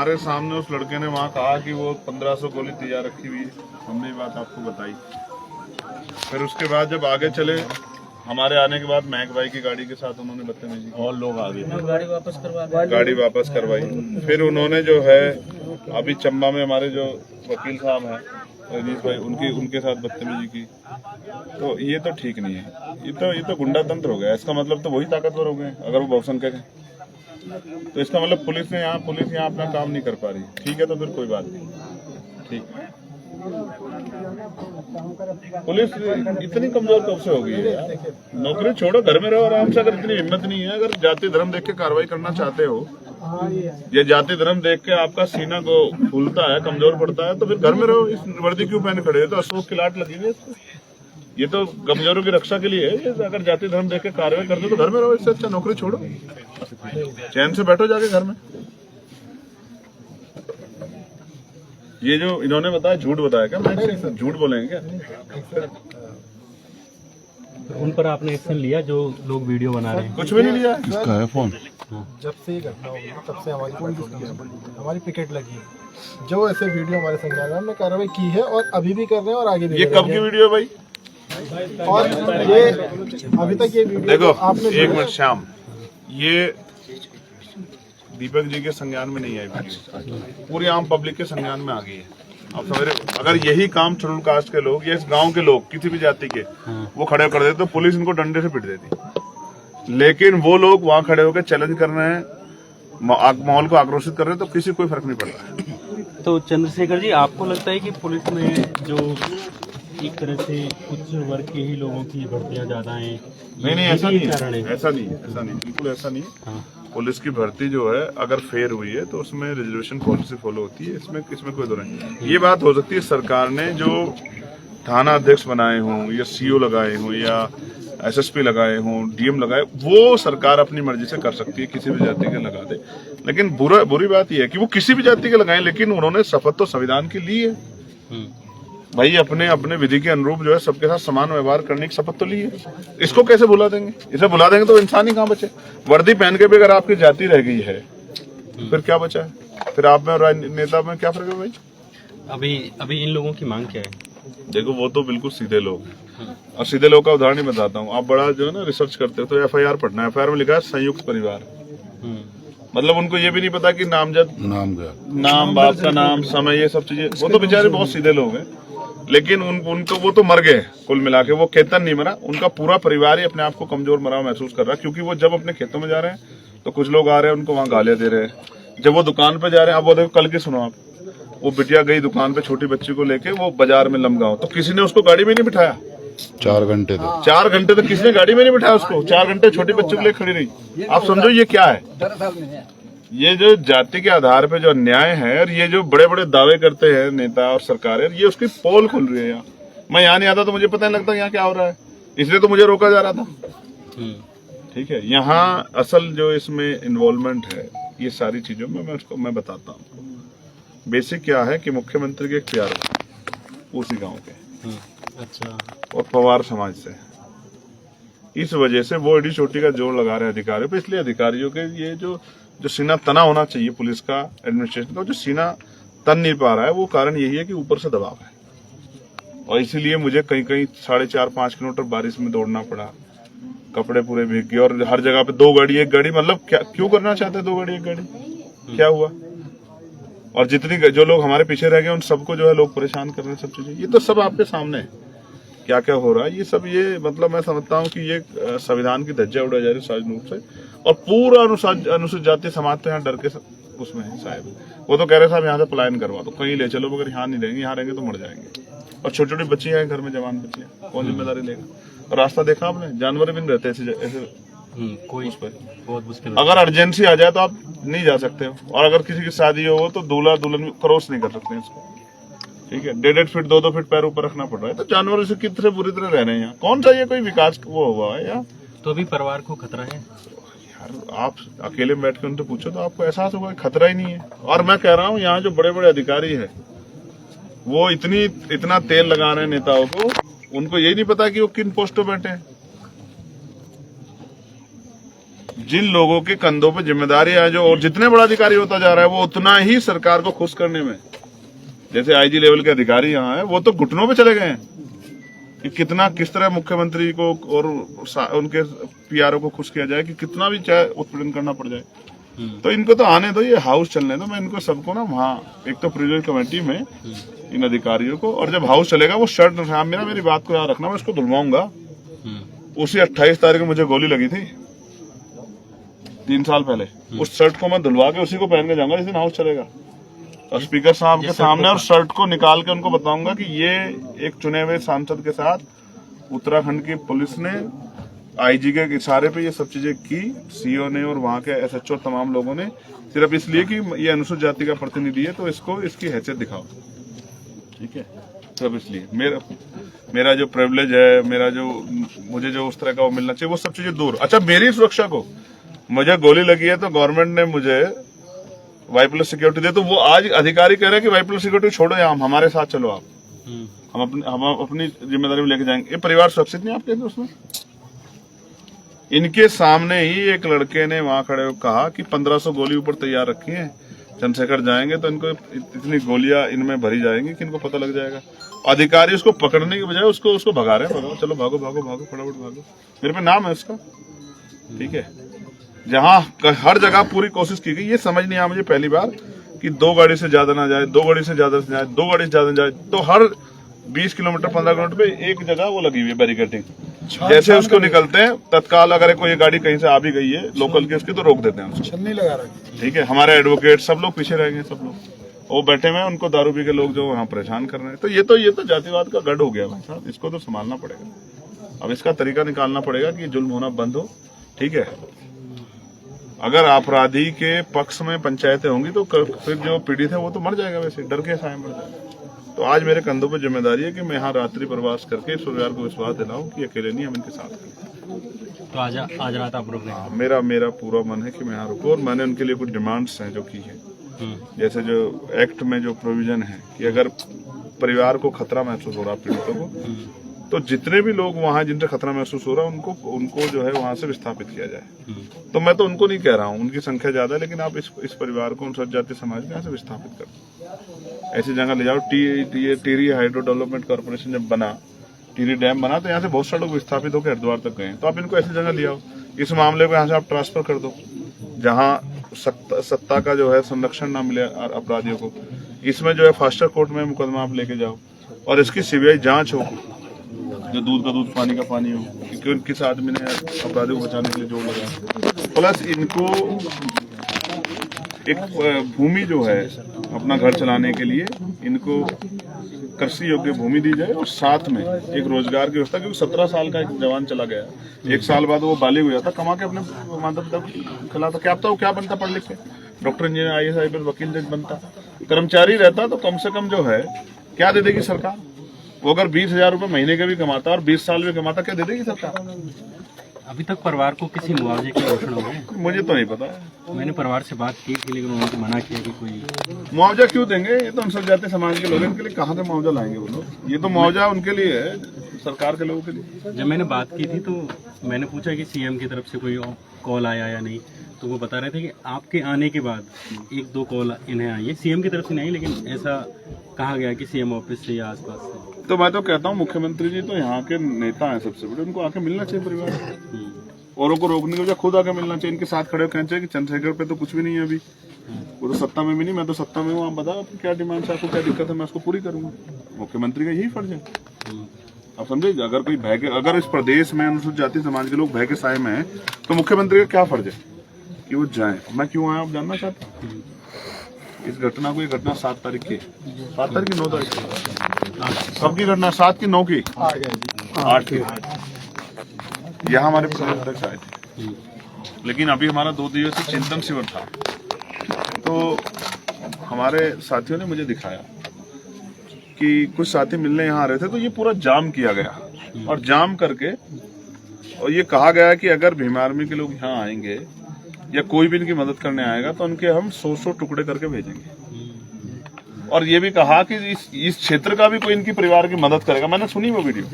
हमारे सामने उस लड़के ने वहाँ कहा कि वो 1500 गोली तैयार रखी हुई है, हमने ये बात आपको बताई। फिर उसके बाद जब आगे चले, हमारे आने के बाद महक भाई की गाड़ी के साथ उन्होंने बदतमीजी, और लोग आगे गाड़ी वापस करवाई। फिर उन्होंने जो है अभी चंबा में हमारे जो वकील साहब हैं रजनीश भाई, उनके साथ बदतमीजी की। तो ये तो ठीक नहीं है, ये तो गुंडा तंत्र हो गया। इसका मतलब तो वही ताकतवर हो गए अगर वो बहुसंख्यक है। तो इसका मतलब पुलिस यहाँ अपना काम नहीं कर पा रही। ठीक है, तो फिर कोई बात नहीं, ठीक। पुलिस इतनी कमजोर कब से हो गई है यार? नौकरी छोड़ो, घर में रहो आराम से। अगर इतनी हिम्मत नहीं है, अगर जाति धर्म देख के कार्रवाई करना चाहते हो, या जाति धर्म देख के आपका सीना को फूलता है, कमजोर पड़ता है, तो फिर घर में रहो। इस वर्दी क्यों पहने खड़े हो? तो अशोक की लाट लगी हुई है इसको। ये तो कमजोरों की रक्षा के लिए है। अगर जाति धर्म देख के कार्रवाई करते हो तो घर में रहो। इससे अच्छा नौकरी छोड़ो, चैन से बैठो जाके घर में। ये जो इन्होंने बताया, झूठ बताया क्या? मैं झूठ बोलेंगे क्या? उन पर आपने एक्शन लिया जो लोग वीडियो बना रहे हैं? कुछ भी नहीं लिया। किसका है फोन? जब से ये घटना हुई तब से हमारी पिकेट लगी है। जो ऐसे वीडियो हमारे संज्ञान में हमने कार्रवाई की है और अभी भी कर रहे हैं और आगे भी। ये कब की वीडियो भाई? और ये अभी तक ये वीडियो देखो, आपने एक मिनट श्याम, ये दीपक जी के संज्ञान में नहीं आई वीडियो, पूरी आम पब्लिक के संज्ञान में आ गई है। अब सवेरे अगर यही काम शेड्यूल कास्ट के लोग या इस गांव के लोग किसी भी जाति के वो खड़े कर देते तो पुलिस इनको डंडे से पीट देती। लेकिन वो लोग वहां खड़े होकर चैलेंज कर रहे हैं, माहौल को आक्रोशित कर रहे हैं, तो किसी कोई फर्क नहीं पड़ रहा है। तो चंद्रशेखर जी, आपको लगता है कि पुलिस में जो एक तरह से कुछ वर्ग के ही लोगों की भर्तियां ज्यादा हैं? नहीं, ऐसा नहीं है, ऐसा नहीं, बिल्कुल ऐसा नहीं है। हाँ। पुलिस की भर्ती जो है अगर फेयर हुई है तो उसमें रिजर्वेशन पॉलिसी फॉलो होती है। इसमें कोई दो नहीं। ये बात हो सकती है सरकार ने जो थाना अध्यक्ष बनाए हों या सीओ लगाए हों या एसएसपी लगाए हों, डीएम लगाए, वो सरकार अपनी मर्जी से कर सकती है, किसी भी जाति के लगा दे। लेकिन बुरी बात यह है कि वो किसी भी जाति के लगाए, लेकिन उन्होंने शपथ तो संविधान की ली है भाई। अपने विधि के अनुरूप जो है सबके साथ समान व्यवहार करने की शपथ तो ली है। इसको कैसे भुला देंगे? इसे भुला देंगे तो इंसान ही कहाँ बचे? वर्दी पहन के भी अगर आपकी जाति रह गई है फिर क्या बचा है? फिर आप में और नेता में क्या फर्क है भाई? अभी इन लोगों की मांग क्या है? देखो, वो तो बिल्कुल सीधे लोग हैं, और सीधे लोग का उदाहरण ही बताता हूँ। आप बड़ा जो है ना रिसर्च करते हो तो एफआईआर पढ़ना, एफआईआर में लिखा है संयुक्त परिवार। मतलब उनको ये भी नहीं पता कि नाम, बाप का नाम, समय, ये सब चीजें। वो तो बेचारे बहुत सीधे लोग हैं, लेकिन उनको वो तो मर गए कुल मिला के। वो केतन नहीं मरा, उनका पूरा परिवार ही अपने आप को कमजोर मरा महसूस कर रहा है। क्योंकि वो जब अपने खेतों में जा रहे हैं तो कुछ लोग आ रहे हैं उनको वहां गालियां दे रहे हैं। जब वो दुकान पे जा रहे हैं, अब वो देखो कल की सुनो आप, वो बिटिया गई दुकान पे छोटी बच्ची को लेके, वो बाजार में लमगांव, तो किसी ने उसको गाड़ी में नहीं बिठाया। 4 घंटे तक किसी ने गाड़ी में नहीं बिठाया उसको। 4 घंटे छोटी बच्ची को लेकर खड़ी रही। आप समझो ये क्या है? ये जो जाति के आधार पे जो अन्याय है, और ये जो बड़े बड़े दावे करते हैं नेता और सरकारें, ये उसकी पोल खुल रही है यहाँ। मैं यहाँ नहीं आता तो मुझे पता नहीं लगता यहाँ क्या हो रहा है, इसलिए तो मुझे रोका जा रहा था। ठीक है, यहाँ असल जो इसमें इन्वॉल्वमेंट है ये सारी चीजों में मैं बताता हूँ। बेसिक क्या है कि मुख्यमंत्री के एक प्यार उसी गाँव के, अच्छा, और पवार समाज से, इस वजह से वो एडी चोटी का जोर लगा रहे हैं अधिकारियों पे। इसलिए अधिकारियों के ये जो सीना तना होना चाहिए पुलिस का, एडमिनिस्ट्रेशन का, जो सीना तन नहीं पा रहा है, वो कारण यही है कि ऊपर से दबाव है। और इसीलिए मुझे कहीं 4.5-5 किलोमीटर बारिश में दौड़ना पड़ा, कपड़े पूरे भीग गए, और हर जगह पे 2 गाड़ी 1 गाड़ी। मतलब क्या, क्यों करना चाहते 2 गाड़ी 1 गाड़ी? क्या हुआ? और जितनी जो लोग हमारे पीछे रह गए उन सबको जो है लोग परेशान कर रहे हैं, सब चीजें। ये तो सब आपके सामने है क्या क्या हो रहा है। ये सब, ये मतलब मैं समझता हूँ कि ये संविधान की धज्जियां उड़ाई जा रही है साजिश रूप से। और पूरा अनुसूचित जाति समाज तो यहाँ डर के उसमें है साहब। वो तो कह रहे साहब यहाँ से पलायन करवा दो, कहीं ले चलो, मगर यहाँ नहीं रहेंगे, यहाँ रहेंगे तो मर जाएंगे। और छोटी छोटी बच्चियां हैं घर में, जवान बच्चियां, कौन जिम्मेदारी लेगा? और रास्ता देखा आपने, जानवर भी नहीं रहते ऐसे कोई उस पर। बहुत मुश्किल। अगर अर्जेंसी आ जाए तो आप नहीं जा सकते हो, और अगर किसी की शादी हो तो दूल्हा दुल्हन क्रॉस नहीं कर सकते इसको। ठीक है, 1.5 फीट 2-2 फीट पैर ऊपर रखना पड़ रहा है। तो जानवरों से कितने बुरी तरह रह रहे हैं यहाँ। कौन सा ये कोई विकास वो हुआ है यार? तो अभी परिवार को खतरा है यार? आप अकेले में बैठ के उनसे पूछो तो आपको एहसास होगा खतरा ही नहीं है। और मैं कह रहा हूँ यहाँ जो बड़े बड़े अधिकारी है वो इतना तेल लगा रहे हैं नेताओं को, उनको यही नहीं पता कि वो किन पोस्टों बैठे हैं। जिन लोगों के कंधों पे जिम्मेदारियां हैं जो, और जितने बड़ा अधिकारी होता जा रहा है वो उतना ही सरकार को खुश करने में, जैसे आईजी लेवल के अधिकारी यहाँ हैं वो तो घुटनों पे चले गए हैं कि किस तरह मुख्यमंत्री को और उनके पीआरओ को खुश किया जाए कि कितना भी चाहे उत्पीड़न करना पड़ जाए। तो इनको तो आने दो, ये हाउस चलने दो। मैं इनको सबको ना वहाँ एक तो प्रिजन कमेटी में इन अधिकारियों को, और जब हाउस चलेगा वो शर्ट मेरी बात को याद रखना, मैं उसको धुलवाऊंगा। उसी 28 तारीख को मुझे गोली लगी थी 3 साल पहले, उस शर्ट को मैं धुलवा के उसी को पहन के जाऊंगा जिस दिन हाउस चलेगा, और स्पीकर साहब के सामने और शर्ट को निकाल के उनको बताऊंगा कि ये एक चुने हुए सांसद के साथ उत्तराखंड की पुलिस ने आईजी के इशारे पे ये सब चीजें की, सीओ ने और वहाँ के एसएचओ तमाम लोगों ने, सिर्फ इसलिए कि ये अनुसूचित जाति का प्रतिनिधि है तो इसको इसकी हैसियत दिखाओ। ठीक है, सिर्फ इसलिए मेरा जो प्रिविलेज है, मेरा जो मुझे जो उस तरह का वो मिलना चाहिए, वो सब चीजें दूर। अच्छा, मेरी सुरक्षा को, मुझे गोली लगी है तो गवर्नमेंट ने मुझे Y+ सिक्योरिटी दे, तो वो आज अधिकारी कह रहे हैं कि Y+ सिक्योरिटी छोड़ो, हम हमारे साथ चलो, आप हम अपनी जिम्मेदारी में लेके जाएंगे। ये परिवार सुरक्षित नहीं आपके उसमें? इनके सामने ही एक लड़के ने वहां खड़े होकर कहा कि 1500 गोली ऊपर तैयार रखी है, चंद्रशेखर जाएंगे तो इनको इतनी गोलियां इनमें भरी जाएंगी कि इनको पता लग जाएगा। अधिकारी उसको पकड़ने के बजाय उसको भगा रहे हैं, भगाओ, चलो भागो भागो भागो, फटाफट भागो, मेरे पे नाम है उसका। ठीक है, जहां हर जगह पूरी कोशिश की गई, ये समझ नहीं आया मुझे पहली बार कि 2 गाड़ी से ज्यादा ना जाए, 2 गाड़ी से ज्यादा जाए, 2 गाड़ी से ज्यादा जाए, तो हर 20 किलोमीटर 15 किलोमीटर पे एक जगह वो लगी हुई है बैरिकेडिंग। जैसे उसको निकलते हैं तत्काल, अगर कोई गाड़ी कहीं से आ भी गई है लोकल की उसकी, तो रोक देते हैं उसको, छन्नी लगा रखी। ठीक है, हमारे एडवोकेट सब लोग पीछे रह गए, सब लोग वो बैठे हुए हैं, उनको दारू पी के लोग जो वहाँ परेशान कर रहे हैं। तो ये तो जातिवाद का गढ़ हो गया भाई साहब, इसको तो संभालना पड़ेगा। अब इसका तरीका निकालना पड़ेगा कि जुल्म होना बंद हो। ठीक है, अगर अपराधी के पक्ष में पंचायतें होंगी तो फिर जो पीड़ित है वो तो मर जाएगा, वैसे डर के साए मर जाएगा। तो आज मेरे कंधों पर जिम्मेदारी है कि मैं यहाँ रात्रि प्रवास करके इस परिवार को विश्वास दिलाऊं कि अकेले नहीं, हम इनके साथ हैं। तो आज रात आप रुक गए? मेरा पूरा मन है कि मैं यहाँ रुकूं, और मैंने उनके लिए कुछ डिमांड्स हैं जो की है। जैसे जो एक्ट में जो प्रोविजन है कि अगर परिवार को खतरा महसूस हो रहा पीड़ितों को, तो जितने भी लोग वहाँ जिनसे खतरा महसूस हो रहा है उनको जो है वहाँ से विस्थापित किया जाए। तो मैं तो उनको नहीं कह रहा हूँ, उनकी संख्या ज्यादा है, लेकिन आप इस परिवार को अनुसूचित जाति समाज में यहाँ से विस्थापित कर दो, ऐसी जगह ले जाओ। टिहरी हाइड्रो डेवलपमेंट कॉर्पोरेशन जब बना, टिहरी डैम बना, तो यहाँ से बहुत सारे लोग विस्थापित होकर हरिद्वार तक गए, तो आप इनको ऐसी जगह ले आओ। इस मामले को यहाँ से आप ट्रांसफर कर दो जहाँ सत्ता का जो है संरक्षण ना मिले अपराधियों को। इसमें जो है फास्टर कोर्ट में मुकदमा आप लेके जाओ, और इसकी सीबीआई जांच हो, जो दूध का दूध पानी का पानी हो, क्योंकि किस आदमी ने अपराधियों को बचाने के लिए जोड़ लगाया। प्लस इनको एक भूमि जो है अपना घर चलाने के लिए इनको कृषि योग्य भूमि दी जाए, और साथ में एक रोजगार की व्यवस्था, क्योंकि 17 साल का एक जवान चला गया, 1 साल बाद वो बालिग हो जाता, कमा के अपने माता पिता को खिलाता, क्या पता वो क्या बनता पढ़ लिख के, डॉक्टर इंजीनियर IAS IPS वकील जज बनता। कर्मचारी रहता तो कम से कम जो है क्या दे देगी सरकार? वो अगर 20,000 रुपए महीने के भी कमाता और 20 साल में कमाता, क्या दे देगी सरकार? अभी तक परिवार को किसी मुआवजे की घोषणा हो गई? मुझे तो नहीं पता। मैंने परिवार से बात की थी, लेकिन उन्होंने मना किया कि कोई मुआवजा क्यों देंगे, ये तो अनुसूचित जाति समाज के लोग हैं, इनके लिए कहाँ से मुआवजा लाएंगे वो लोग? ये तो मुआवजा उनके लिए है, सरकार के लोगों के लिए। जब मैंने बात की थी तो मैंने पूछा कि CM की तरफ से कोई कॉल आया या नहीं, तो वो बता रहे थे कि आपके आने के बाद 1-2 कॉल इन्हें आई है, CM की तरफ से नहीं, लेकिन ऐसा कहा गया कि CM ऑफिस से या आसपास से। तो मैं तो कहता हूँ मुख्यमंत्री जी तो यहाँ के नेता हैं सबसे बड़े, उनको आके मिलना चाहिए परिवार, औरों को रोकने के बजाय खुद आके मिलना चाहिए, इनके साथ खड़े होकर कहना चाहिए कि चंद्रशेखर पे तो कुछ भी नहीं है अभी, वो तो सत्ता में भी नहीं, मैं तो सत्ता में हूँ, आप बताओ आपकी क्या डिमांड है, आपको क्या दिक्कत है, मैं उसको पूरी करूंगा। मुख्यमंत्री का यही फर्ज है, आप समझे। अगर कोई भय के, अगर इस प्रदेश में अनुसूचित जाति समाज के लोग भय के साए में हैं, तो मुख्यमंत्री का क्या फर्ज है कि वो जाए। मैं क्यों आया आप जानना चाहते हैं? इस घटना को, ये घटना 7 तारीख की, 7 तारीख की 9 तारीख की, कब की घटना? 7 की 9 की 8 की। यहाँ हमारे प्रदेश अध्यक्ष आए थे, लेकिन अभी हमारा 2 दिवसीय चिंतन शिविर था, तो हमारे साथियों ने मुझे दिखाया कि कुछ साथी मिलने यहाँ आ रहे थे, तो ये पूरा जाम किया गया, और जाम करके और ये कहा गया कि अगर भीम आर्मी के लोग यहाँ आएंगे या कोई भी इनकी मदद करने आएगा तो उनके हम 100 टुकड़े करके भेजेंगे, और ये भी कहा कि इस क्षेत्र का भी कोई इनकी परिवार की मदद करेगा। मैंने सुनी वो वीडियो,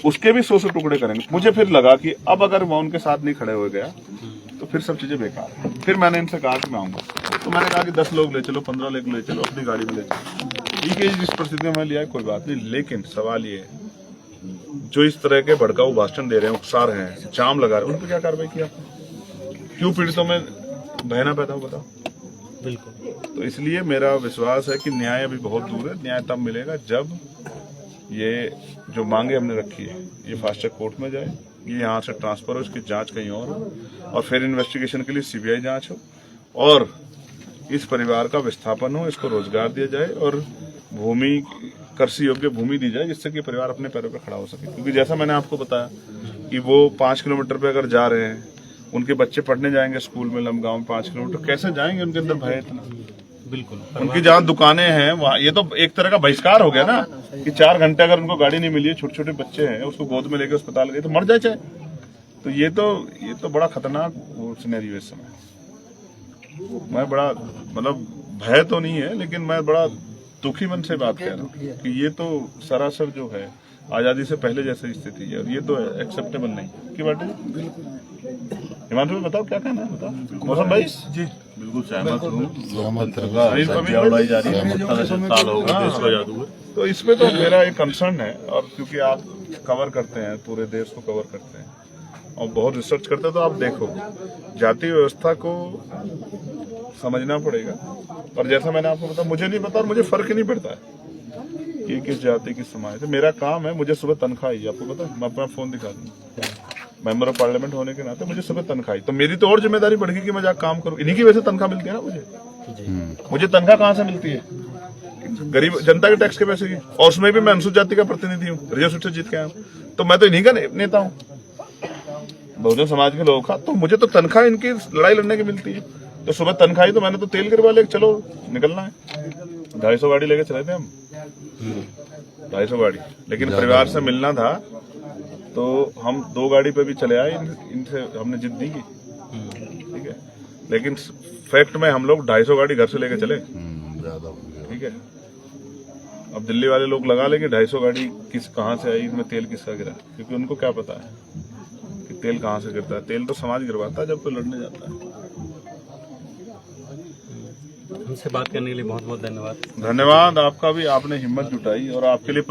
उसके भी 100 टुकड़े करेंगे। मुझे फिर लगा कि अब अगर मैं उनके साथ नहीं खड़े हो गया तो फिर सब चीजें बेकार है। फिर मैंने इनसे कहा कि मैं आऊंगा, तो मैंने कहा कि 10 लोग ले चलो, 15 लोग ले चलो, अपनी गाड़ी में ले चलो, ठीक है, जिस परिस्थिति में मैं लिया है कोई बात नहीं। लेकिन सवाल ये है, जो इस तरह के भड़काऊ भाषण दे रहे हैं, उकसा रहे हैं, जाम लगा रहे हैं, उन पर क्या कार्रवाई की आपने? क्यों पीड़ितों में भय ना पैदा हो, बताओ। बिल्कुल। तो इसलिए मेरा विश्वास है कि न्याय अभी बहुत दूर है। न्याय तब मिलेगा जब ये जो मांगे हमने रखी है ये फास्ट ट्रैक कोर्ट में जाए, ये यहाँ से ट्रांसफर हो, इसकी जांच कहीं और हो, और फिर इन्वेस्टिगेशन के लिए सीबीआई जांच हो, और इस परिवार का विस्थापन हो, इसको रोजगार दिया जाए और भूमि, कृषि योग्य भूमि दी जाए, जिससे कि परिवार अपने पैरों पर खड़ा हो सके। क्योंकि जैसा मैंने आपको बताया कि वो 5 किलोमीटर पे अगर जा रहे हैं, उनके बच्चे पढ़ने जाएंगे स्कूल में लमगांव में 5 किलोमीटर, कैसे जाएंगे? उनके अंदर भय इतना। बिल्कुल। उनकी जहाँ दुकानें हैं वहाँ, ये तो एक तरह का बहिष्कार हो गया ना कि 4 घंटे अगर उनको गाड़ी नहीं मिली है, छोटे छोटे बच्चे हैं, उसको गोद में लेके अस्पताल गए तो मर जाए चाहे। तो ये तो बड़ा खतरनाक सिनेरियो इस समय। मैं बड़ा मतलब भय तो नहीं है, लेकिन मैं बड़ा दुखी मन से बात कर रहा हूँ कि ये तो सरासर जो है आजादी से पहले जैसी स्थिति है, और ये तो एक्सेप्टेबल नहीं की बात है। हिमांशु भाई बताओ क्या कहना है, बताओ। मौसम भाई जी बिल्कुल सहमत हूँ। लोकतंत्र सही का कभी धज्जियां उड़ाई जा रही है, 70 साल हो गए देश को आजाद हुए। तो इसमें तो मेरा एक कंसर्न है, और क्योंकि आप कवर करते हैं, पूरे देश को कवर करते हैं और बहुत रिसर्च करते हैं, तो आप देखो जाति व्यवस्था को समझना पड़ेगा। और जैसा मैंने आपको बताया, मुझे नहीं पता और मुझे फर्क ही नहीं पड़ता है कि किस जाति किस समाज। तो मेरा काम है, मुझे सुबह तनख्वाह आई, आपको पता है, मैं अपना फोन दिखा दूँ, मेंबर ऑफ पार्लियामेंट होने के नाते मुझे सुबह तनख्वाह आई, तो मेरी तो और जिम्मेदारी बढ़ गई कि मैं जाकर काम करूं। इन्हीं की वजह से तनख्वाह मिलती है ना मुझे तनख्वाह कहाँ से मिलती है? गरीब जनता के टैक्स के पैसे की, और उसमें भी मैं अनुसूचित जाति का प्रतिनिधि हूँ, रिजर्व सीट से जीत के आया हूँ, तो मैं तो इन्हीं का नेता हूँ, बहुजन समाज के लोगों का। तो मुझे तो तनख्वाह इनकी लड़ाई लड़ने की मिलती है। तो सुबह तनख्वाही तो मैंने तो तेल गिरवा ले, चलो निकलना है, 250 गाड़ी लेके चले थे हम, 250 गाड़ी। लेकिन परिवार से मिलना था तो हम 2 गाड़ी पे भी चले आए, इनसे हमने जिद नहीं की, ठीक है। लेकिन फैक्ट में हम लोग 250 गाड़ी घर से लेके चले, ठीक है। अब दिल्ली वाले लोग लगा लेंगे 250 गाड़ी कहाँ से आई, इनमें तेल किसका गिरा, क्योंकि उनको क्या पता है कि तेल कहाँ से गिरता है। तेल तो समाज गिरवाता है जब कोई लड़ने जाता है। हमसे बात करने के लिए बहुत बहुत धन्यवाद। धन्यवाद आपका भी, आपने हिम्मत जुटाई और आपके लिए